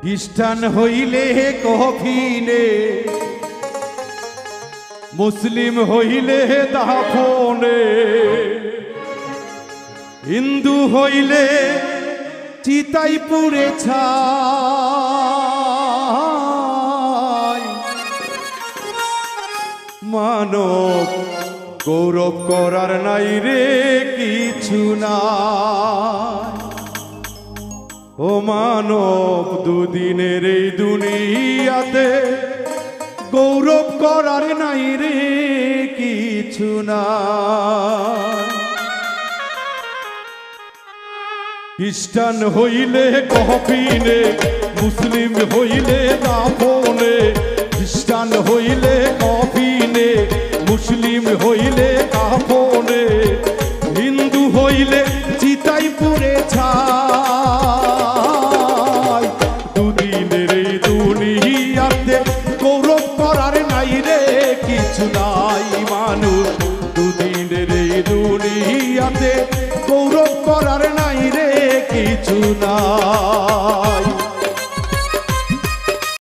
খ্রিস্টান হইলে কফিনে, মুসলিম হইলে দাফনে, হিন্দু হইলে চিতাই পুড়ে ছাই। মানব গৌরব করার নাই রে কিছু নাই। ও মানব দুদিনের এই দুনিয়াতে গৌরব করার নাই রে কিছু নাই। খ্রিস্টান হইলে কফিনে, মুসলিম হইলে দাফনে, খ্রিস্টান হইলে কফিনে, মুসলিম হইলে দাফনে, হিন্দু হইলে চিতাই পুড়ে ছাই। দুদিনের এই দুনিয়াতে গৌরব করার নাই রে কিছু নাই। মানুষ দুদিনের এই দুনিয়াতে গৌরব করার নাই রে কিছু নাই।